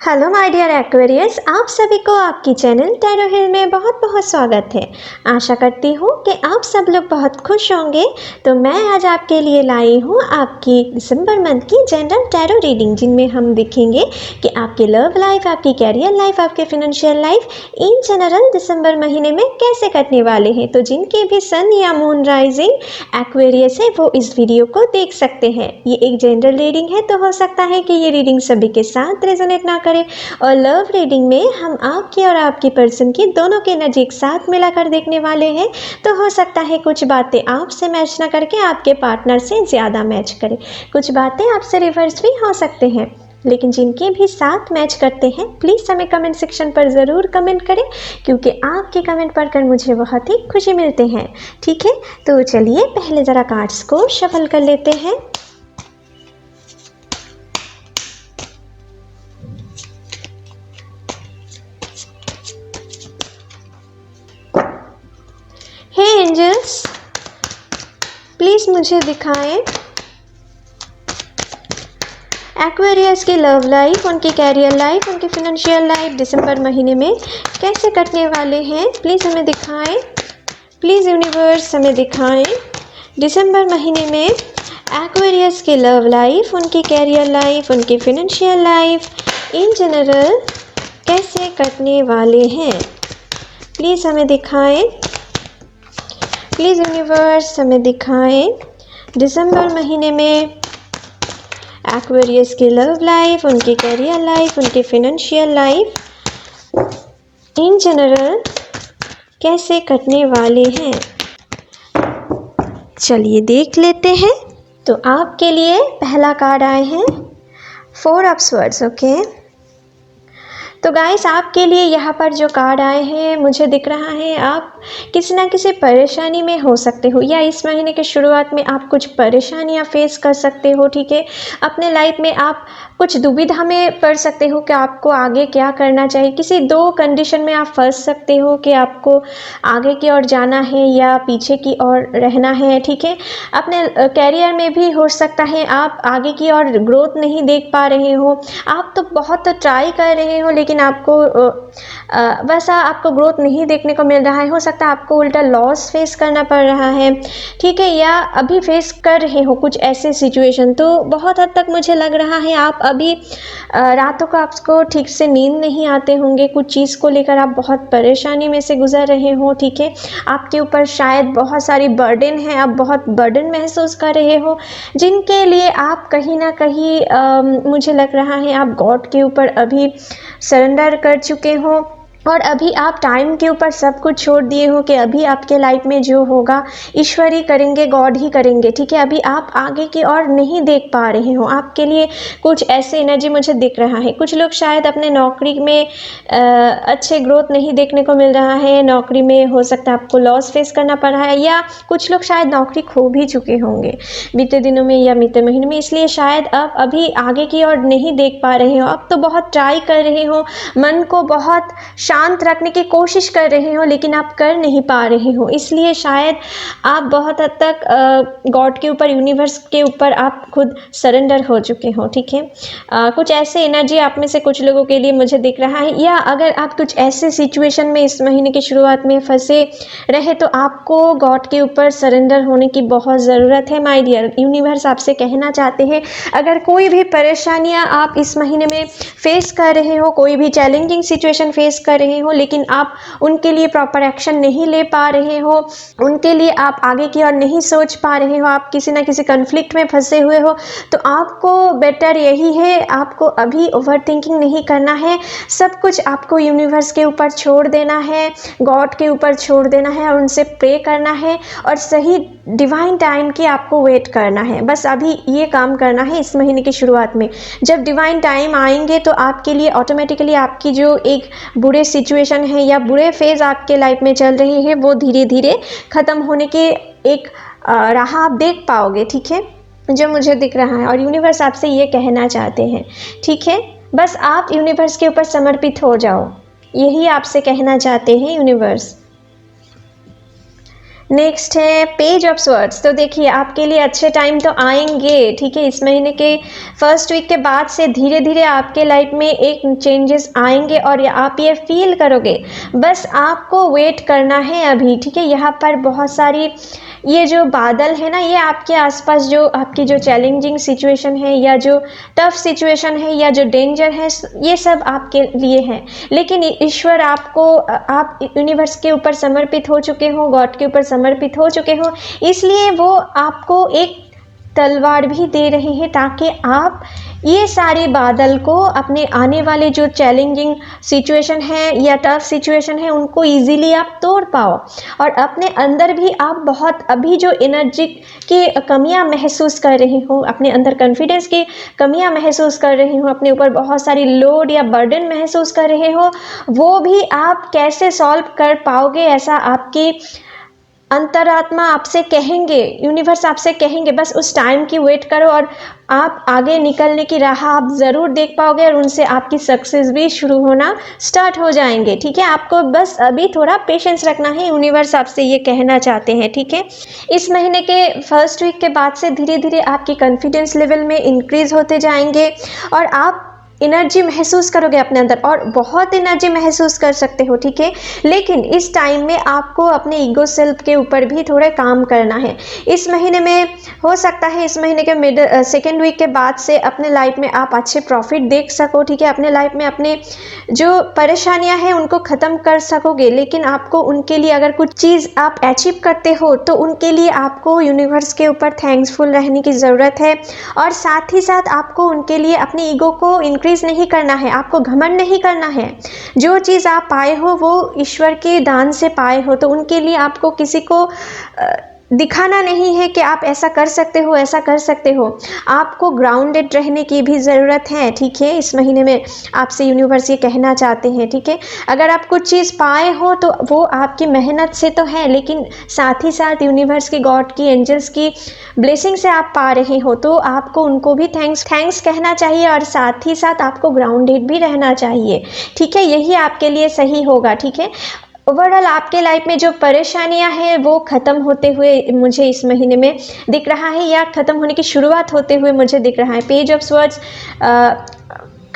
Hello my dear Aquarius, आप सभी को आपकी चैनल टैरो हिल में बहुत बहुत स्वागत है। आशा करती हूँ कि आप सब लोग बहुत खुश होंगे। तो मैं आज आपके लिए लाई हूँ आपकी दिसंबर मंथ की जनरल टैरो रीडिंग, जिनमें हम देखेंगे कि आपकी लव लाइफ, आपकी कैरियर लाइफ, आपके फिनेंशियल लाइफ इन जनरल दिसंबर महीने में कैसे कटने वाले हैं। तो जिनके भी सन या मून राइजिंग एक्वेरियस है वो इस वीडियो को देख सकते हैं। ये एक जनरल रीडिंग है, तो हो सकता है कि ये रीडिंग सभी के साथ रेजोनेट ना करें। और लव रीडिंग में हम आपकी और आपकी पर्सन की दोनों के एनर्जी एक साथ मिलाकर देखने वाले हैं। तो हो सकता है कुछ बातें आपसे मैच ना करके आपके पार्टनर से ज़्यादा मैच करें, कुछ बातें आपसे रिवर्स भी हो सकते हैं। लेकिन जिनके भी साथ मैच करते हैं प्लीज़ हमें कमेंट सेक्शन पर ज़रूर कमेंट करें, क्योंकि आपके कमेंट पढ़कर मुझे बहुत ही खुशी मिलते हैं। ठीक है, तो चलिए पहले ज़रा कार्ड्स को शफल कर लेते हैं। हे एंजल्स, प्लीज़ मुझे दिखाएं एक्वेरियस की लव लाइफ, उनकी कैरियर लाइफ, उनकी फिनेंशियल लाइफ दिसंबर महीने में कैसे कटने वाले हैं। प्लीज़ हमें दिखाएं, प्लीज़ यूनिवर्स हमें दिखाएं दिसंबर महीने में एक्वेरियस की लव लाइफ, उनकी कैरियर लाइफ, उनकी फिनेंशियल लाइफ इन जनरल कैसे कटने वाले हैं। प्लीज़ हमें दिखाएं, प्लीज़ यूनिवर्स हमें दिखाएं दिसंबर महीने में एक्वेरियस की लव लाइफ, उनकी कैरियर लाइफ, उनकी फिनेंशियल लाइफ इन जनरल कैसे कटने वाले हैं। चलिए देख लेते हैं। तो आपके लिए पहला कार्ड आए हैं 4 ऑफ स्वर्ड्स। ओके, तो गाइस आपके लिए यहाँ पर जो कार्ड आए हैं मुझे दिख रहा है आप किसी ना किसी परेशानी में हो सकते हो, या इस महीने के शुरुआत में आप कुछ परेशानियाँ फेस कर सकते हो। ठीक है, अपने लाइफ में आप कुछ दुविधा में पड़ सकते हो कि आपको आगे क्या करना चाहिए। किसी दो कंडीशन में आप फंस सकते हो कि आपको आगे की ओर जाना है या पीछे की ओर रहना है। ठीक है, अपने कैरियर में भी हो सकता है आप आगे की ओर ग्रोथ नहीं देख पा रहे हो। आप तो बहुत ट्राई कर रहे हो लेकिन आपको वैसा आपको ग्रोथ नहीं देखने को मिल रहा है। हो सकता है आपको उल्टा लॉस फेस करना पड़ रहा है। ठीक है, या अभी फेस कर रहे हो कुछ ऐसे सिचुएशन। तो बहुत हद तक मुझे लग रहा है आप अभी रातों को आपको ठीक से नींद नहीं आते होंगे, कुछ चीज़ को लेकर आप बहुत परेशानी में से गुजर रहे हो। ठीक है, आपके ऊपर शायद बहुत सारी बर्डन है, आप बहुत बर्डन महसूस कर रहे हो, जिनके लिए आप कहीं ना कहीं मुझे लग रहा है आप गॉड के ऊपर अभी सरेंडर कर चुके हो और अभी आप टाइम के ऊपर सब कुछ छोड़ दिए हो कि अभी आपके लाइफ में जो होगा ईश्वर ही करेंगे, गॉड ही करेंगे। ठीक है, अभी आप आगे की ओर नहीं देख पा रहे हो। आपके लिए कुछ ऐसे एनर्जी मुझे दिख रहा है। कुछ लोग शायद अपने नौकरी में अच्छे ग्रोथ नहीं देखने को मिल रहा है, नौकरी में हो सकता है आपको लॉस फेस करना पड़ रहा है, या कुछ लोग शायद नौकरी खो भी चुके होंगे बीते दिनों में या बीते महीने में, इसलिए शायद आप अभी आगे की ओर नहीं देख पा रहे हो। आप तो बहुत ट्राई कर रहे हो, मन को बहुत शांत रखने की कोशिश कर रहे हो, लेकिन आप कर नहीं पा रहे हो। इसलिए शायद आप बहुत हद तक गॉड के ऊपर, यूनिवर्स के ऊपर आप खुद सरेंडर हो चुके हो। ठीक है, कुछ ऐसे एनर्जी आप में से कुछ लोगों के लिए मुझे दिख रहा है, या अगर आप कुछ ऐसे सिचुएशन में इस महीने की शुरुआत में फंसे रहे तो आपको गॉड के ऊपर सरेंडर होने की बहुत ज़रूरत है। माय डियर, यूनिवर्स आपसे कहना चाहते हैं अगर कोई भी परेशानियाँ आप इस महीने में फेस कर रहे हो, कोई भी चैलेंजिंग सिचुएशन फेस कर रहे हो, लेकिन आप उनके लिए प्रॉपर एक्शन नहीं ले पा रहे हो, उनके लिए आप आगे की ओर नहीं सोच पा रहे हो, आप किसी ना किसी कन्फ्लिक्ट में फंसे हुए हो, तो आपको बेटर यही है, आपको अभी ओवर थिंकिंग नहीं करना है। सब कुछ आपको यूनिवर्स के ऊपर छोड़ देना है, गॉड के ऊपर छोड़ देना है और उनसे प्रे करना है और सही डिवाइन टाइम की आपको वेट करना है। बस अभी ये काम करना है इस महीने की शुरुआत में। जब डिवाइन टाइम आएंगे तो आपके लिए ऑटोमेटिकली आपकी जो एक बुरे सिचुएशन है या बुरे फेज़ आपके लाइफ में चल रहे हैं वो धीरे धीरे ख़त्म होने की एक राह आप देख पाओगे। ठीक है, जो मुझे दिख रहा है, और यूनिवर्स आपसे ये कहना चाहते हैं। ठीक है, बस आप यूनिवर्स के ऊपर समर्पित हो जाओ, यही आपसे कहना चाहते हैं यूनिवर्स। नेक्स्ट है पेज ऑफ स्वर्ड्स। तो देखिए आपके लिए अच्छे टाइम तो आएंगे, ठीक है। इस महीने के फर्स्ट वीक के बाद से धीरे धीरे आपके लाइफ में एक चेंजेस आएंगे और आप ये फील करोगे। बस आपको वेट करना है अभी, ठीक है। यहाँ पर बहुत सारी ये जो बादल है ना, ये आपके आसपास जो आपकी जो चैलेंजिंग सिचुएशन है या जो टफ सिचुएशन है या जो डेंजर है, ये सब आपके लिए है। लेकिन ईश्वर आपको, आप यूनिवर्स के ऊपर समर्पित हो चुके हो, गॉड के ऊपर समर्पित हो चुके हो, इसलिए वो आपको एक तलवार भी दे रहे हैं ताकि आप ये सारे बादल को, अपने आने वाले जो चैलेंजिंग सिचुएशन है या टफ सिचुएशन है, उनको इजीली आप तोड़ पाओ। और अपने अंदर भी आप बहुत अभी जो एनर्जी की कमियां महसूस कर रहे हो, अपने अंदर कॉन्फिडेंस की कमियां महसूस कर रहे हो, अपने ऊपर बहुत सारी लोड या बर्डन महसूस कर रहे हो, वो भी आप कैसे सॉल्व कर पाओगे, ऐसा आपकी अंतरात्मा आपसे कहेंगे, यूनिवर्स आपसे कहेंगे। बस उस टाइम की वेट करो और आप आगे निकलने की राह आप ज़रूर देख पाओगे और उनसे आपकी सक्सेस भी शुरू होना स्टार्ट हो जाएंगे, ठीक है। आपको बस अभी थोड़ा पेशेंस रखना है, यूनिवर्स आपसे ये कहना चाहते हैं, ठीक है। इस महीने के फर्स्ट वीक के बाद से धीरे धीरे आपकी कॉन्फिडेंस लेवल में इंक्रीज़ होते जाएंगे और आप एनर्जी महसूस करोगे अपने अंदर, और बहुत एनर्जी महसूस कर सकते हो, ठीक है। लेकिन इस टाइम में आपको अपने ईगो सेल्फ के ऊपर भी थोड़ा काम करना है। इस महीने में हो सकता है इस महीने के सेकेंड वीक के बाद से अपने लाइफ में आप अच्छे प्रॉफिट देख सको, ठीक है। अपने लाइफ में अपने जो परेशानियां हैं उनको ख़त्म कर सकोगे। लेकिन आपको उनके लिए अगर कुछ चीज़ आप अचीव करते हो तो उनके लिए आपको यूनिवर्स के ऊपर थैंक्सफुल रहने की ज़रूरत है। और साथ ही साथ आपको उनके लिए अपने ईगो को इंक्रीज नहीं करना है, आपको घमंड नहीं करना है। जो चीज़ आप पाए हो वो ईश्वर के दान से पाए हो, तो उनके लिए आपको किसी को दिखाना नहीं है कि आप ऐसा कर सकते हो, ऐसा कर सकते हो। आपको ग्राउंडेड रहने की भी ज़रूरत है, ठीक है। इस महीने में आपसे यूनिवर्स ये कहना चाहते हैं, ठीक है। अगर आप कुछ चीज़ पाए हो तो वो आपकी मेहनत से तो है, लेकिन साथ ही साथ यूनिवर्स की, गॉड की, एंजल्स की ब्लेसिंग से आप पा रहे हो, तो आपको उनको भी थैंक्स कहना चाहिए और साथ ही साथ आपको ग्राउंडेड भी रहना चाहिए, ठीक है। यही आपके लिए सही होगा, ठीक है। ओवरऑल आपके लाइफ में जो परेशानियां हैं वो ख़त्म होते हुए मुझे इस महीने में दिख रहा है, या ख़त्म होने की शुरुआत होते हुए मुझे दिख रहा है। पेज ऑफ स्वर्ड्स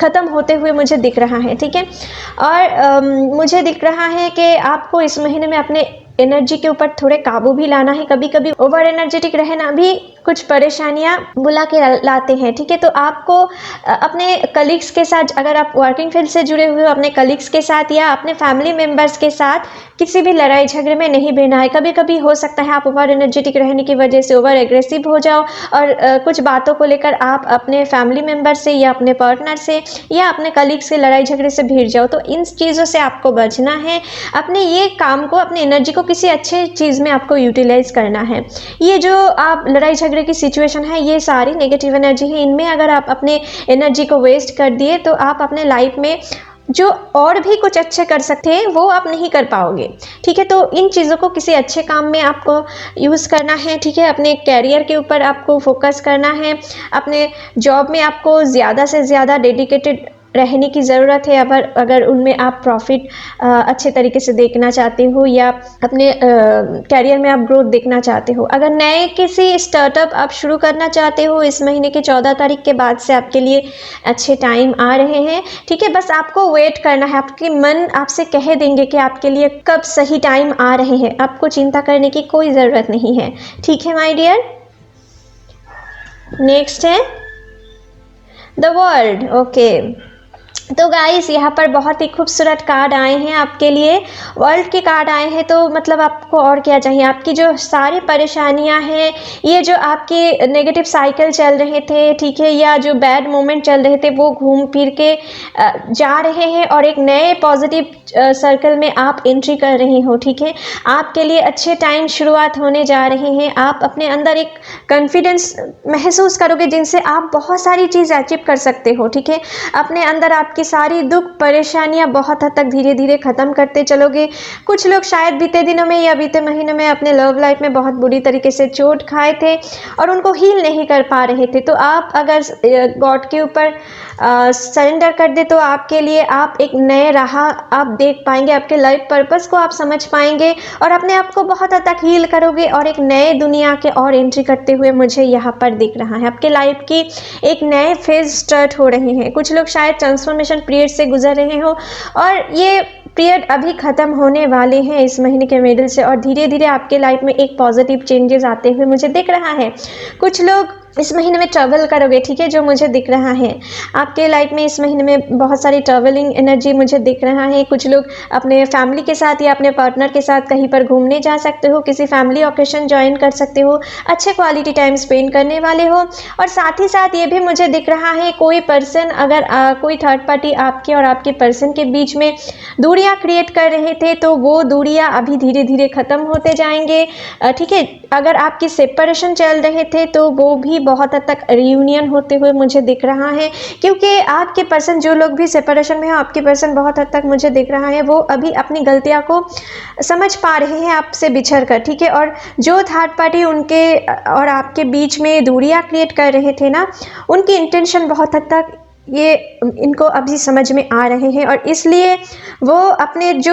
ख़त्म होते हुए मुझे दिख रहा है, ठीक है। और मुझे दिख रहा है कि आपको इस महीने में अपने एनर्जी के ऊपर थोड़े काबू भी लाना है। कभी कभी ओवर एनर्जेटिक रहना भी कुछ परेशानियां बुला के लाते हैं, ठीक है। तो आपको अपने कलीग्स के साथ, अगर आप वर्किंग फील्ड से जुड़े हुए हो, अपने कलीग्स के साथ या अपने फैमिली मेम्बर्स के साथ किसी भी लड़ाई झगड़े में नहीं बहना है। कभी कभी हो सकता है आप ओवर एनर्जेटिक रहने की वजह से ओवर एग्रेसिव हो जाओ और कुछ बातों को लेकर आप अपने फैमिली मेम्बर से या अपने पार्टनर से या अपने कलीग से लड़ाई झगड़े से भिड़ जाओ। तो इन चीज़ों से आपको बचना है। अपने ये काम को, अपनी एनर्जी को किसी अच्छे चीज़ में आपको यूटिलाइज करना है। ये जो आप लड़ाई झगड़े की सिचुएशन है, ये सारी नेगेटिव एनर्जी है। इनमें अगर आप अपने एनर्जी को वेस्ट कर दिए तो आप अपने लाइफ में जो और भी कुछ अच्छे कर सकते हैं वो आप नहीं कर पाओगे, ठीक है। तो इन चीज़ों को किसी अच्छे काम में आपको यूज़ करना है, ठीक है। अपने कैरियर के ऊपर आपको फोकस करना है। अपने जॉब में आपको ज़्यादा से ज़्यादा डेडिकेटेड रहने की ज़रूरत है। अगर उनमें आप प्रॉफिट अच्छे तरीके से देखना चाहते हो या अपने कैरियर में आप ग्रोथ देखना चाहते हो। अगर नए किसी स्टार्टअप आप शुरू करना चाहते हो, इस महीने के 14 तारीख के बाद से आपके लिए अच्छे टाइम आ रहे हैं, ठीक है। बस आपको वेट करना है। आपकी मन आपसे कह देंगे कि आपके लिए कब सही टाइम आ रहे हैं। आपको चिंता करने की कोई ज़रूरत नहीं है, ठीक है माय डियर। नेक्स्ट है द वर्ल्ड। ओके, तो गाइस यहाँ पर बहुत ही खूबसूरत कार्ड आए हैं आपके लिए। वर्ल्ड के कार्ड आए हैं, तो मतलब आपको और क्या चाहिए। आपकी जो सारी परेशानियाँ हैं, ये जो आपके नेगेटिव साइकिल चल रहे थे, ठीक है, या जो बैड मोमेंट चल रहे थे, वो घूम फिर के जा रहे हैं और एक नए पॉजिटिव सर्कल में आप एंट्री कर रहे हो, ठीक है। आपके लिए अच्छे टाइम शुरुआत होने जा रहे हैं। आप अपने अंदर एक कॉन्फिडेंस महसूस करोगे जिनसे आप बहुत सारी चीज़ अचीव कर सकते हो, ठीक है। अपने अंदर आपके आपकी सारी दुख परेशानियां बहुत हद तक धीरे धीरे ख़त्म करते चलोगे। कुछ लोग शायद बीते दिनों में या बीते महीनों में अपने लव लाइफ में बहुत बुरी तरीके से चोट खाए थे और उनको हील नहीं कर पा रहे थे। तो आप अगर गॉड के ऊपर सरेंडर कर दे तो आपके लिए आप एक नए राह आप देख पाएंगे, आपके लाइफ पर्पस को आप समझ पाएंगे और अपने आप को बहुत हद तक हील करोगे और एक नए दुनिया के और एंट्री करते हुए मुझे यहाँ पर दिख रहा है। आपके लाइफ की एक नए फेज स्टार्ट हो रहे हैं। कुछ लोग शायद ट्रांसफॉर्मेशन पीरियड से गुजर रहे हो और ये पीरियड अभी ख़त्म होने वाले हैं इस महीने के मिडिल से और धीरे धीरे आपके लाइफ में एक पॉजिटिव चेंजेस आते हुए मुझे दिख रहा है। कुछ लोग इस महीने में ट्रैवल करोगे, ठीक है, जो मुझे दिख रहा है। आपके लाइफ में इस महीने में बहुत सारी ट्रैवलिंग एनर्जी मुझे दिख रहा है। कुछ लोग अपने फैमिली के साथ या अपने पार्टनर के साथ कहीं पर घूमने जा सकते हो, किसी फैमिली ओकेशन ज्वाइन कर सकते हो, अच्छे क्वालिटी टाइम स्पेंड करने वाले हो। और साथ ही साथ ये भी मुझे दिख रहा है कोई पर्सन अगर कोई थर्ड पार्टी आपके और आपके पर्सन के बीच में दूरियां क्रिएट कर रहे थे तो वो दूरियां अभी धीरे धीरे ख़त्म होते जाएंगे, ठीक है। अगर आपकी सेपरेशन चल रहे थे तो वो भी बहुत हद तक रियूनियन होते हुए मुझे दिख रहा है, क्योंकि आपके पर्सन, जो लोग भी सेपरेशन में हो, आपके पर्सन बहुत हद तक मुझे दिख रहा है वो अभी अपनी गलतियां को समझ पा रहे हैं आपसे बिछड़ कर, ठीक है। और जो थर्ड पार्टी उनके और आपके बीच में दूरियां क्रिएट कर रहे थे ना, उनकी इंटेंशन बहुत हद तक ये इनको अभी समझ में आ रहे हैं और इसलिए वो अपने जो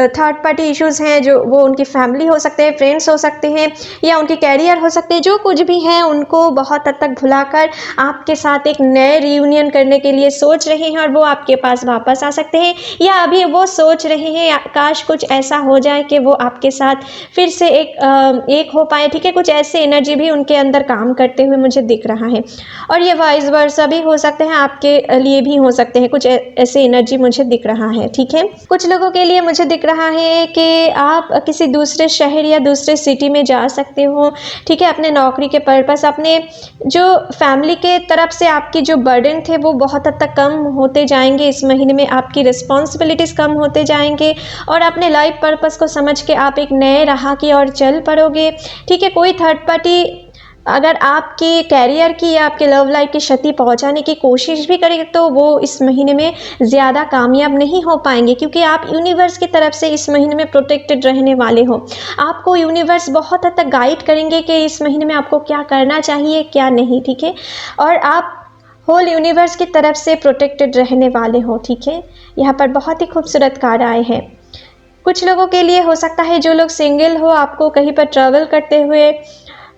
थर्ड पार्टी इश्यूज़ हैं, जो वो उनकी फैमिली हो सकते हैं, फ्रेंड्स हो सकते हैं या उनके कैरियर हो सकते हैं, जो कुछ भी हैं उनको बहुत हद तक भुलाकर आपके साथ एक नए रियूनियन करने के लिए सोच रहे हैं और वो आपके पास वापस आ सकते हैं या अभी वो सोच रहे हैं काश कुछ ऐसा हो जाए कि वो आपके साथ फिर से एक हो पाए, ठीक है। कुछ ऐसे एनर्जी भी उनके अंदर काम करते हुए मुझे दिख रहा है और ये वाइस वर्सा भी हो सकते हैं, आपके लिए भी हो सकते हैं। कुछ ऐसे एनर्जी मुझे दिख रहा है, ठीक है। कुछ लोगों के लिए मुझे दिख रहा है कि आप किसी दूसरे शहर या दूसरे सिटी में जा सकते हो, ठीक है, अपने नौकरी के पर्पस। अपने जो फैमिली के तरफ से आपकी जो बर्डन थे वो बहुत हद तक कम होते जाएंगे इस महीने में, आपकी रिस्पॉन्सिबिलिटीज़ कम होते जाएंगे और अपने लाइफ पर्पस को समझ के आप एक नए राह की ओर चल पड़ोगे, ठीक है। कोई थर्ड पार्टी अगर आपके कैरियर की या आपके लव लाइफ की क्षति पहुंचाने की कोशिश भी करेंगे तो वो इस महीने में ज़्यादा कामयाब नहीं हो पाएंगे, क्योंकि आप यूनिवर्स की तरफ से इस महीने में प्रोटेक्टेड रहने वाले हो। आपको यूनिवर्स बहुत हद तक गाइड करेंगे कि इस महीने में आपको क्या करना चाहिए क्या नहीं, ठीक है। और आप होल यूनिवर्स की तरफ से प्रोटेक्टेड रहने वाले हो, ठीक है। यहाँ पर बहुत ही खूबसूरत कार्ड आए हैं। कुछ लोगों के लिए हो सकता है जो लोग सिंगल हो, आपको कहीं पर ट्रैवल करते हुए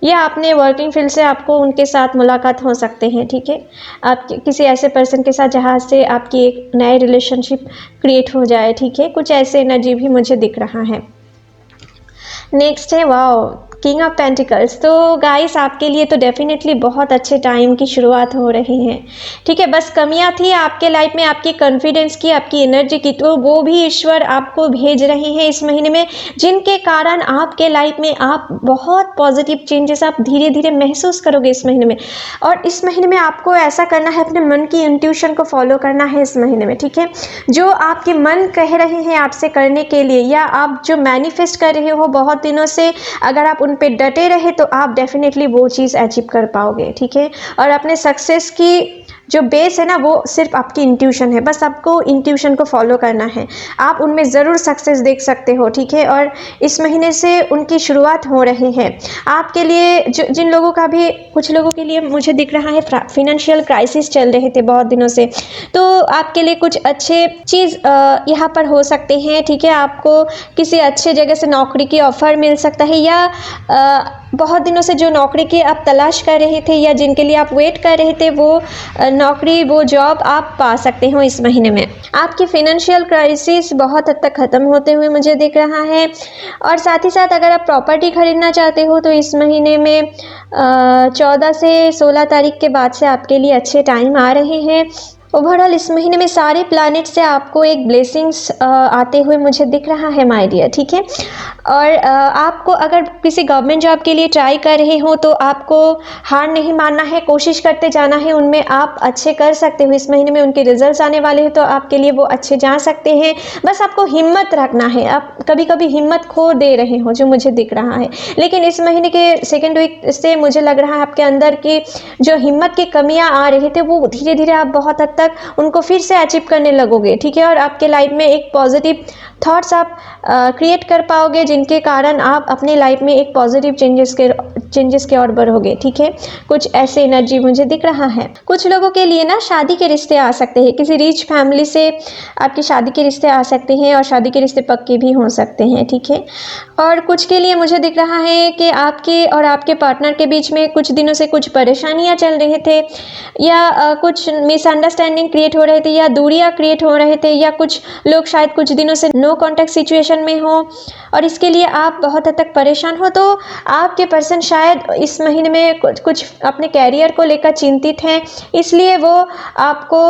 या अपने वर्किंग फील्ड से आपको उनके साथ मुलाकात हो सकते हैं, ठीक है। आप किसी ऐसे पर्सन के साथ जहाँ से आपकी एक नए रिलेशनशिप क्रिएट हो जाए, ठीक है। कुछ ऐसे एनर्जी भी मुझे दिख रहा है। नेक्स्ट है वाओ, किंग ऑफ पेंटिकल्स। तो गाइस आपके लिए तो डेफिनेटली बहुत अच्छे टाइम की शुरुआत हो रही है, ठीक है। बस कमियां थी आपके लाइफ में, आपकी कॉन्फिडेंस की, आपकी एनर्जी की, तो वो भी ईश्वर आपको भेज रहे हैं इस महीने में, जिनके कारण आपके लाइफ में आप बहुत पॉजिटिव चेंजेस आप धीरे धीरे महसूस करोगे इस महीने में। और इस महीने में आपको ऐसा करना है, अपने मन की इंट्यूशन को फॉलो करना है इस महीने में, ठीक है। जो आपके मन कह रहे हैं आपसे करने के लिए या आप जो मैनिफेस्ट कर रहे हो बहुत दिनों से, अगर आप पे डटे रहे तो आप डेफिनेटली वो चीज़ अचीव कर पाओगे, ठीक है। और अपने सक्सेस की जो बेस है ना वो सिर्फ आपकी इंट्यूशन है, बस आपको इंट्यूशन को फॉलो करना है, आप उनमें ज़रूर सक्सेस देख सकते हो, ठीक है। और इस महीने से उनकी शुरुआत हो रही है आपके लिए। जिन लोगों का भी, कुछ लोगों के लिए मुझे दिख रहा है फिनेंशियल क्राइसिस चल रहे थे बहुत दिनों से, तो आपके लिए कुछ अच्छे चीज़ यहाँ पर हो सकते हैं, ठीक है। आपको किसी अच्छे जगह से नौकरी की ऑफ़र मिल सकता है या बहुत दिनों से जो नौकरी की आप तलाश कर रहे थे या जिनके लिए आप वेट कर रहे थे वो नौकरी, वो जॉब आप पा सकते हो इस महीने में। आपकी फाइनेंशियल क्राइसिस बहुत हद तक ख़त्म होते हुए मुझे दिख रहा है। और साथ ही साथ अगर आप प्रॉपर्टी खरीदना चाहते हो तो इस महीने में 14 से 16 तारीख के बाद से आपके लिए अच्छे टाइम आ रहे हैं। ओवरऑल इस महीने में सारे प्लैनेट से आपको एक ब्लेसिंग्स आते हुए मुझे दिख रहा है माय डियर, ठीक है। और आपको अगर किसी गवर्नमेंट जॉब के लिए ट्राई कर रहे हो तो आपको हार नहीं मानना है, कोशिश करते जाना है, उनमें आप अच्छे कर सकते हो। इस महीने में उनके रिजल्ट्स आने वाले हैं तो आपके लिए वो अच्छे जा सकते हैं, बस आपको हिम्मत रखना है। आप कभी कभी हिम्मत खो दे रहे हो जो मुझे दिख रहा है, लेकिन इस महीने के सेकेंड वीक से मुझे लग रहा है आपके अंदर की जो हिम्मत की कमियाँ आ रही थे वो धीरे धीरे आप बहुत हद तक तक उनको फिर से अचीव करने लगोगे, ठीक है। और आपके लाइफ में एक पॉजिटिव थॉट्स आप क्रिएट कर पाओगे, जिनके कारण आप अपने लाइफ में एक पॉजिटिव चेंजेस के ओर बढ़ोगे, ठीक है। कुछ ऐसे एनर्जी मुझे दिख रहा है। कुछ लोगों के लिए ना शादी के रिश्ते आ सकते हैं, किसी रिच फैमिली से आपकी शादी के रिश्ते आ सकते हैं और शादी के रिश्ते पक्के भी हो सकते हैं, ठीक है। और कुछ के लिए मुझे दिख रहा है कि आपके और आपके पार्टनर के बीच में कुछ दिनों से कुछ परेशानियां चल रहे थे, या कुछ मिसअंडरस्टैंडिंग क्रिएट हो रहे थे, या दूरियां क्रिएट हो रहे थे, या कुछ लोग शायद कुछ दिनों से नो कॉन्टैक्ट सिचुएशन में हो और इसके लिए आप बहुत हद तक परेशान हो। तो आपके पर्सन शायद इस महीने में कुछ अपने कैरियर को लेकर चिंतित हैं, इसलिए वो आपको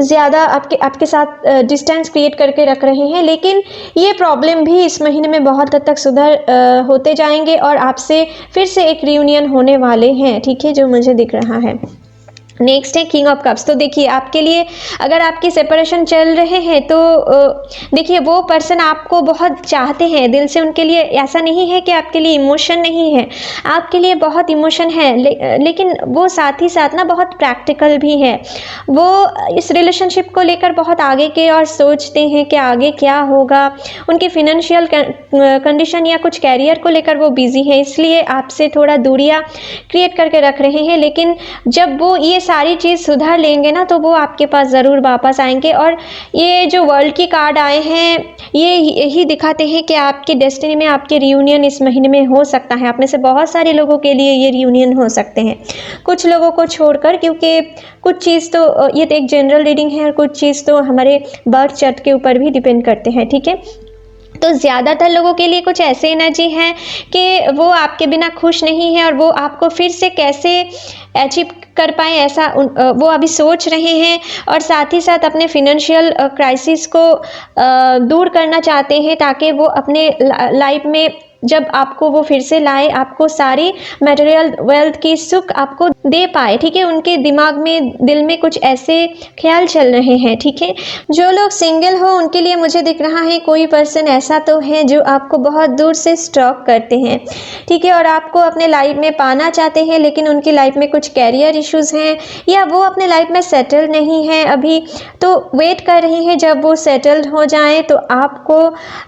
ज़्यादा आपके साथ डिस्टेंस क्रिएट करके रख रहे हैं। लेकिन ये प्रॉब्लम भी इस महीने में बहुत हद तक सुधर होते जाएंगे और आपसे फिर से एक रियूनियन होने वाले हैं, ठीक है, जो मुझे दिख रहा है। नेक्स्ट है किंग ऑफ कप्स। तो देखिए आपके लिए अगर आपकी सेपरेशन चल रहे हैं तो देखिए वो पर्सन आपको बहुत चाहते हैं दिल से, उनके लिए ऐसा नहीं है कि आपके लिए इमोशन नहीं है, आपके लिए बहुत इमोशन है, लेकिन वो साथ ही साथ ना बहुत प्रैक्टिकल भी है। वो इस रिलेशनशिप को लेकर बहुत आगे के और सोचते हैं कि आगे क्या होगा, उनके फिनेंशियल कंडीशन या कुछ कैरियर को लेकर वो बिजी है, इसलिए आपसे थोड़ा दूरियां क्रिएट करके रख रहे हैं। लेकिन जब वो ये सारी चीज़ सुधार लेंगे ना तो वो आपके पास ज़रूर वापस आएंगे। और ये जो वर्ल्ड की कार्ड आए हैं ये यही दिखाते हैं कि आपकी डेस्टिनी में आपके रियूनियन इस महीने में हो सकता है। आप में से बहुत सारे लोगों के लिए ये रियूनियन हो सकते हैं, कुछ लोगों को छोड़कर, क्योंकि कुछ चीज़ तो ये तो एक जनरल रीडिंग है और कुछ चीज़ तो हमारे बर्थ चार्ट के ऊपर भी डिपेंड करते हैं, ठीक है। तो ज़्यादातर लोगों के लिए कुछ ऐसे एनर्जी है कि वो आपके बिना खुश नहीं है और वो आपको फिर से कैसे अचीव कर पाए ऐसा वो अभी सोच रहे हैं, और साथ ही साथ अपने फिनेंशियल क्राइसिस को दूर करना चाहते हैं ताकि वो अपने लाइफ में जब आपको वो फिर से लाए, आपको सारी मटेरियल वेल्थ की सुख आपको दे पाए, ठीक है। उनके दिमाग में दिल में कुछ ऐसे ख्याल चल रहे हैं, ठीक है। जो लोग सिंगल हो उनके लिए मुझे दिख रहा है कोई पर्सन ऐसा तो है जो आपको बहुत दूर से स्टॉक करते हैं, ठीक है, और आपको अपने लाइफ में पाना चाहते हैं, लेकिन उनकी लाइफ में कुछ कैरियर इश्यूज़ हैं या वो अपने लाइफ में सेटल नहीं है अभी, तो वेट कर रहे हैं जब वो सेटल्ड हो जाएं तो आपको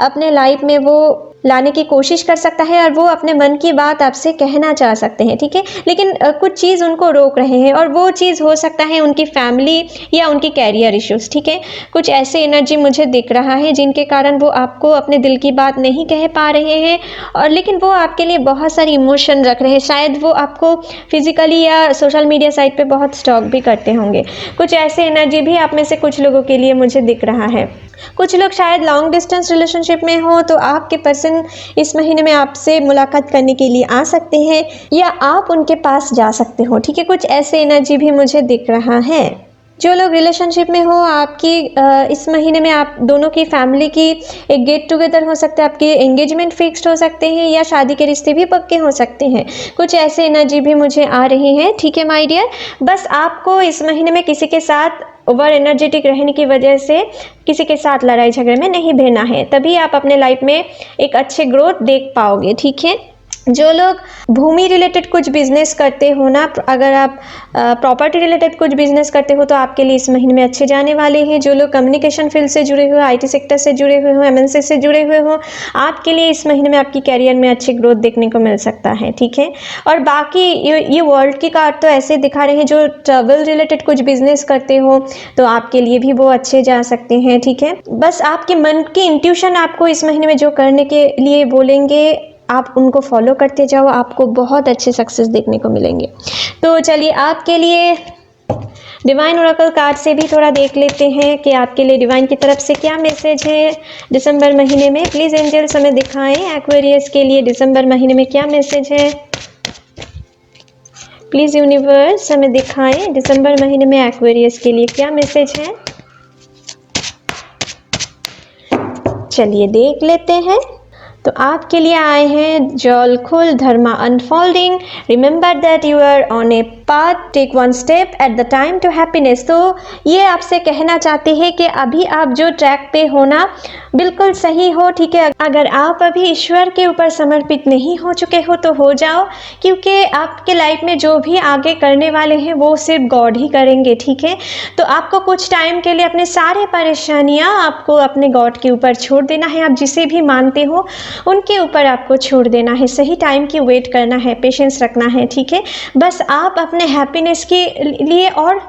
अपने लाइफ में वो लाने की कोशिश कर सकता है और वो अपने मन की बात आपसे कहना चाह सकते हैं, ठीक है। लेकिन कुछ चीज़ उनको रोक रहे हैं और वो चीज़ हो सकता है उनकी फैमिली या उनकी कैरियर इश्यूज़, ठीक है। कुछ ऐसे एनर्जी मुझे दिख रहा है जिनके कारण वो आपको अपने दिल की बात नहीं कह पा रहे हैं, और लेकिन वो आपके लिए बहुत सारी इमोशन रख रहे हैं। शायद वो आपको फिजिकली या सोशल मीडिया साइट पे बहुत स्टॉक भी करते होंगे। कुछ ऐसे एनर्जी भी आप में से कुछ लोगों के लिए मुझे दिख रहा है। कुछ लोग शायद लॉन्ग डिस्टेंस रिलेशनशिप में हो तो आपके पर्सन इस महीने में आपसे मुलाकात करने के लिए आ सकते हैं या आप उनके पास जा सकते हो, ठीक है। कुछ ऐसे एनर्जी भी मुझे दिख रहा है। जो लोग रिलेशनशिप में हो आपकी इस महीने में आप दोनों की फैमिली की एक गेट टुगेदर हो सकता है, आपके एंगेजमेंट फिक्स्ड हो सकते हैं या शादी के रिश्ते भी पक्के हो सकते हैं। कुछ ऐसे एनर्जी भी मुझे आ रही है, ठीक है माय डियर। बस आपको इस महीने में किसी के साथ ओवर एनर्जेटिक रहने की वजह से किसी के साथ लड़ाई झगड़े में नहीं बहना है, तभी आप अपने लाइफ में एक अच्छे ग्रोथ देख पाओगे, ठीक है। जो लोग भूमि रिलेटेड कुछ बिजनेस करते हो ना, अगर आप प्रॉपर्टी रिलेटेड कुछ बिजनेस करते हो तो आपके लिए इस महीने में अच्छे जाने वाले हैं। जो लोग कम्युनिकेशन फील्ड से जुड़े हुए, आईटी सेक्टर से जुड़े हुए हो, एमएनसी से जुड़े हुए हो, आपके लिए इस महीने में आपकी कैरियर में अच्छी ग्रोथ देखने को मिल सकता है, ठीक है। और बाकी ये वर्ल्ड की कार्ड तो ऐसे दिखा रहे हैं, जो ट्रैवल रिलेटेड कुछ बिजनेस करते हो तो आपके लिए भी वो अच्छे जा सकते हैं, ठीक है। बस आपके मन की इंट्यूशन आपको इस महीने में जो करने के लिए बोलेंगे आप उनको फॉलो करते जाओ, आपको बहुत अच्छे सक्सेस देखने को मिलेंगे। तो चलिए आपके लिए डिवाइन ओरेकल कार्ड से भी थोड़ा देख लेते हैं कि आपके लिए डिवाइन की तरफ से क्या मैसेज है दिसंबर महीने में। प्लीज़ एंजल्स हमें दिखाएं एक्वेरियस के लिए दिसंबर महीने में क्या मैसेज है। प्लीज़ यूनिवर्स हमें दिखाएं दिसंबर महीने में एक्वेरियस के लिए क्या मैसेज है। चलिए देख लेते हैं। तो आपके लिए आए हैं जॉलखुल dharma unfolding, remember that you are on a path, take one step at the time to happiness. तो ये आपसे कहना चाहते हैं कि अभी आप जो ट्रैक पे हो ना बिल्कुल सही हो, ठीक है। अगर आप अभी ईश्वर के ऊपर समर्पित नहीं हो चुके हो तो हो जाओ, क्योंकि आपके लाइफ में जो भी आगे करने वाले हैं वो सिर्फ गॉड ही करेंगे, ठीक है। तो आपको कुछ टाइम के लिए अपने सारे परेशानियां आपको अपने गॉड के ऊपर छोड़ देना है। आप जिसे भी मानते हो उनके ऊपर आपको छोड़ देना है, सही टाइम की वेट करना है, पेशेंस रखना है, ठीक है। बस आप अपने हैप्पीनेस के लिए और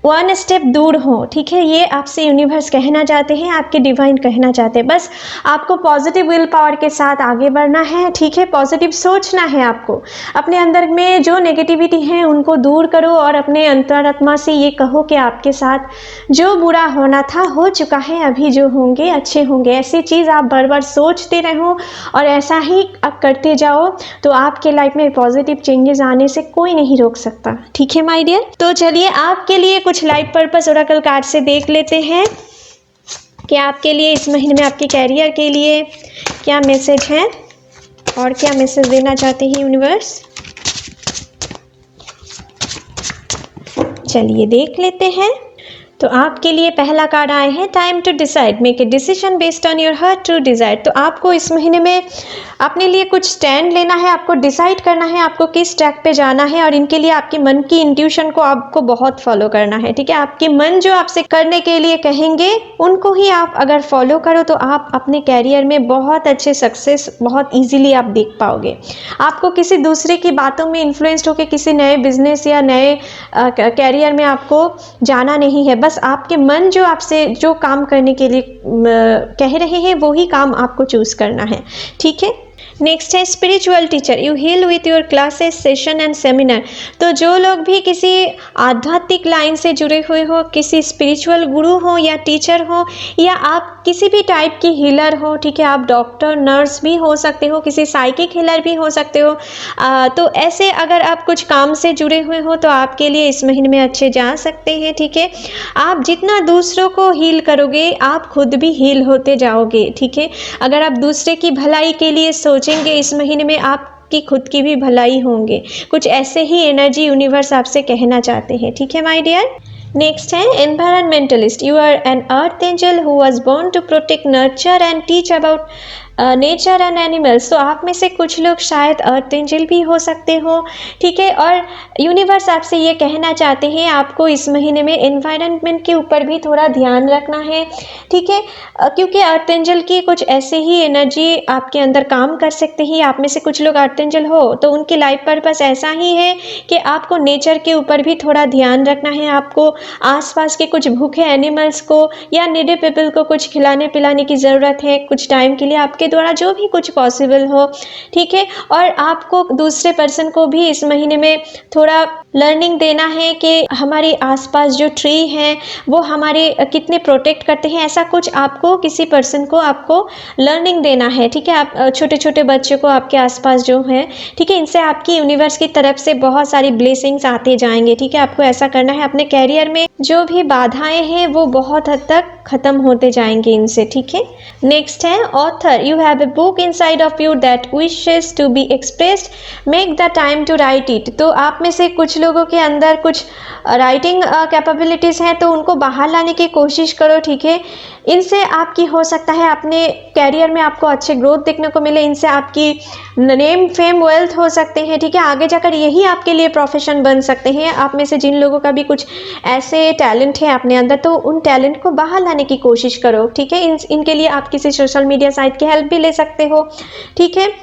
वन स्टेप दूर हो, ठीक है। ये आपसे यूनिवर्स कहना चाहते हैं, आपके डिवाइन कहना चाहते हैं। बस आपको पॉजिटिव विल पावर के साथ आगे बढ़ना है, ठीक है। पॉजिटिव सोचना है आपको, अपने अंदर में जो नेगेटिविटी है उनको दूर करो और अपने अंतरात्मा से ये कहो कि आपके साथ जो बुरा होना था हो चुका है, अभी जो होंगे अच्छे होंगे। ऐसी चीज़ आप बार बार सोचते रहो और ऐसा ही आप करते जाओ तो आपके लाइफ में पॉजिटिव चेंजेस आने से कोई नहीं रोक सकता, ठीक है माय डियर। तो चलिए आपके लिए कुछ लाइफ पर्पस ओरेकल कार्ड से देख लेते हैं कि आपके लिए इस महीने में आपके कैरियर के लिए क्या मैसेज है और क्या मैसेज देना चाहते हैं यूनिवर्स। चलिए देख लेते हैं। तो आपके लिए पहला कार्ड आए हैं time to decide, make a decision based on your heart to desire. तो आपको इस महीने में अपने लिए कुछ स्टैंड लेना है, आपको डिसाइड करना है आपको किस ट्रैक पे जाना है, और इनके लिए आपके मन की इंट्यूशन को आपको बहुत फॉलो करना है, ठीक है। आपके मन जो आपसे करने के लिए कहेंगे उनको ही आप अगर फॉलो करो तो आप अपने कैरियर में बहुत अच्छे सक्सेस बहुत ईजिली आप देख पाओगे। आपको किसी दूसरे की बातों में इन्फ्लुएंस्ड होकर किसी नए बिजनेस या नए कैरियर में आपको जाना नहीं है। बस आपके मन जो आपसे जो काम करने के लिए कह रहे हैं वही काम आपको चूज करना है, ठीक है। नेक्स्ट है spiritual teacher, you heal with your classes session and seminar. तो जो लोग भी किसी आध्यात्मिक लाइन से जुड़े हुए हो, किसी स्पिरिचुअल गुरु हो या टीचर हो, या आप किसी भी टाइप की हीलर हो, ठीक है। आप डॉक्टर नर्स भी हो सकते हो, किसी साइकिक हीलर भी हो सकते हो। तो ऐसे अगर आप कुछ काम से जुड़े हुए हो तो आपके लिए इस महीने में अच्छे जा सकते हैं, ठीक है। आप जितना दूसरों को हील करोगे आप खुद भी हील होते जाओगे, ठीक है। अगर आप दूसरे की भलाई के लिए सोचेंगे इस महीने में आपकी खुद की भी भलाई होंगे। कुछ ऐसे ही एनर्जी यूनिवर्स आपसे कहना चाहते हैं, ठीक है माय डियर। नेक्स्ट है environmentalist, you are an earth angel who was born to protect nurture and teach about nature and animals. तो आप में से कुछ लोग शायद अर्थ एंजल भी हो सकते हो, ठीक है। और यूनिवर्स आपसे ये कहना चाहते हैं आपको इस महीने में एनवायरनमेंट के ऊपर भी थोड़ा ध्यान रखना है, ठीक है। क्योंकि अर्थ एंजल की कुछ ऐसे ही एनर्जी आपके अंदर काम कर सकते हैं। आप में से कुछ लोग अर्थ एंजल हो तो उनकी लाइफ पर्पस ऐसा ही है कि आपको नेचर के ऊपर भी थोड़ा ध्यान रखना है। आपको आसपास के कुछ भूखे एनिमल्स को या नीडी पीपल को कुछ खिलाने पिलाने की ज़रूरत है कुछ टाइम के लिए, आपके द्वारा जो भी कुछ पॉसिबल हो, ठीक है। और आपको दूसरे पर्सन को भी इस महीने में थोड़ा लर्निंग देना है कि हमारे आसपास जो ट्री हैं वो हमारे कितने प्रोटेक्ट करते हैं। ऐसा कुछ आपको किसी पर्सन को आपको लर्निंग देना है, ठीक है। आप छोटे छोटे बच्चों को आपके आसपास जो है, ठीक है, इनसे आपकी यूनिवर्स की तरफ से बहुत सारी ब्लेसिंग्स आते जाएंगे, ठीक है। आपको ऐसा करना है, अपने कैरियर में जो भी बाधाएं हैं वो बहुत हद तक खत्म होते जाएंगे इनसे, ठीक है। नेक्स्ट है author, you have a book inside of you that wishes to be expressed, make the time to write it. तो आप में से कुछ लोगों के अंदर कुछ राइटिंग कैपेबिलिटीज़ हैं तो उनको बाहर लाने की कोशिश करो, ठीक है। इनसे आपकी हो सकता है अपने कैरियर में आपको अच्छे ग्रोथ देखने को मिले। इनसे आपकी नेम फेम वेल्थ हो सकते हैं, ठीक है। आगे जाकर यही आपके लिए प्रोफेशन बन सकते हैं। आप में से जिन लोगों का भी कुछ ऐसे टैलेंट है अपने अंदर तो उन टैलेंट को बाहर लाने की कोशिश करो, ठीक है। इनके लिए आप किसी सोशल मीडिया साइट की हेल्प भी ले सकते हो, ठीक है।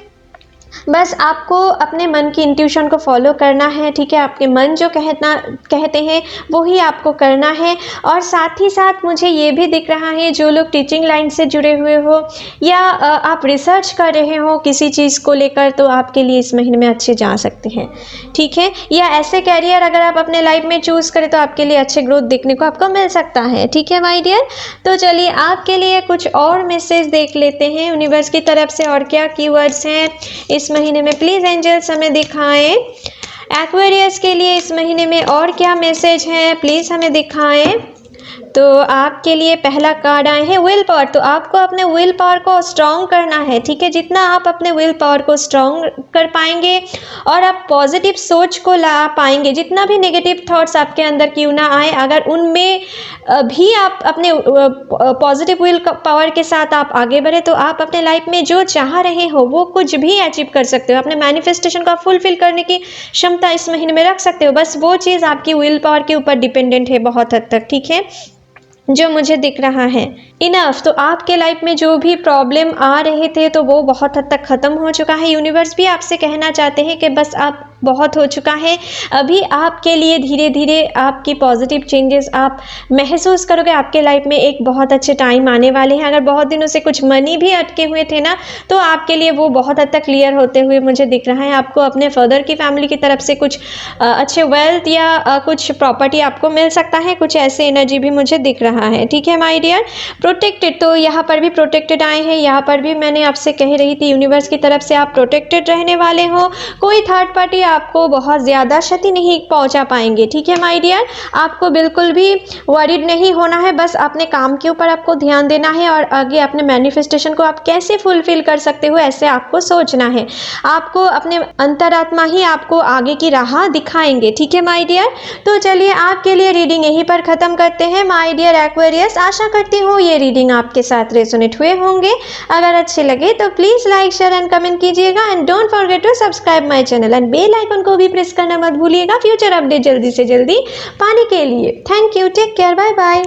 बस आपको अपने मन की इंट्यूशन को फॉलो करना है, ठीक है। आपके मन जो कहते हैं वही आपको करना है। और साथ ही साथ मुझे ये भी दिख रहा है जो लोग टीचिंग लाइन से जुड़े हुए हो या आप रिसर्च कर रहे हो किसी चीज़ को लेकर तो आपके लिए इस महीने में अच्छे जा सकते हैं, ठीक है। या ऐसे कैरियर अगर आप अपने लाइफ में चूज़ करें तो आपके लिए अच्छे ग्रोथ देखने को आपको मिल सकता है, ठीक है माय डियर। तो चलिए आपके लिए कुछ और मैसेज देख लेते हैं यूनिवर्स की तरफ से और क्या कीवर्ड्स हैं इस महीने में। प्लीज एंजल्स हमें दिखाएं एक्वेरियस के लिए इस महीने में और क्या मैसेज है, प्लीज हमें दिखाएं। तो आपके लिए पहला कार्ड आए हैं विल पावर। तो आपको अपने विल पावर को स्ट्रॉन्ग करना है, ठीक है। जितना आप अपने विल पावर को स्ट्रॉन्ग कर पाएंगे और आप पॉजिटिव सोच को ला पाएंगे, जितना भी नेगेटिव थॉट्स आपके अंदर क्यों ना आए, अगर उनमें भी आप अपने पॉजिटिव विल पावर के साथ आप आगे बढ़े तो आप अपने लाइफ में जो चाह रहे हो वो कुछ भी अचीव कर सकते हो। अपने मैनिफेस्टेशन का फुलफिल करने की क्षमता इस महीने में रख सकते हो। बस वो चीज़ आपकी विल पावर के ऊपर डिपेंडेंट है बहुत हद तक, ठीक है, जो मुझे दिख रहा है। इनफ। तो आपके लाइफ में जो भी प्रॉब्लम आ रहे थे तो वो बहुत हद तक ख़त्म हो चुका है। यूनिवर्स भी आपसे कहना चाहते हैं कि बस आप बहुत हो चुका है। अभी आपके लिए धीरे धीरे आपकी पॉजिटिव चेंजेस आप महसूस करोगे। आपके लाइफ में एक बहुत अच्छे टाइम आने वाले हैं। अगर बहुत दिनों से कुछ मनी भी अटके हुए थे ना, तो आपके लिए वो बहुत हद तक क्लियर होते हुए मुझे दिख रहा है। आपको अपने फादर की फैमिली की तरफ से कुछ अच्छे वेल्थ या कुछ प्रॉपर्टी आपको मिल सकता है। कुछ ऐसे एनर्जी भी मुझे दिख रहा है, ठीक है माय डियर। प्रोटेक्टेड। तो यहाँ पर भी प्रोटेक्टेड आए हैं। यहाँ पर भी मैंने आपसे कह रही थी यूनिवर्स की तरफ से आप प्रोटेक्टेड रहने वाले हो। कोई थर्ड पार्टी आपको बहुत ज़्यादा क्षति नहीं पहुँचा पाएंगे, ठीक है माय डियर। आपको बिल्कुल भी वरीड नहीं होना है। बस अपने काम के ऊपर आपको ध्यान देना है और आगे अपने मैनिफेस्टेशन को आप कैसे फुलफिल कर सकते हो ऐसे आपको सोचना है। आपको अपने अंतरात्मा ही आपको आगे की राह दिखाएंगे, ठीक है माय डियर। तो चलिए आपके लिए रीडिंग यहीं पर ख़त्म करते हैं माय डियर एक्वेरियस। आशा करती हूँ ये रीडिंग आपके साथ रेजोनेट हुए होंगे। अगर अच्छे लगे तो please like share and comment कीजिएगा and don't forget to subscribe my channel and bell icon को भी प्रेस करना मत भूलिएगा फ्यूचर अपडेट जल्दी से जल्दी पाने के लिए। Thank you, take care, bye bye.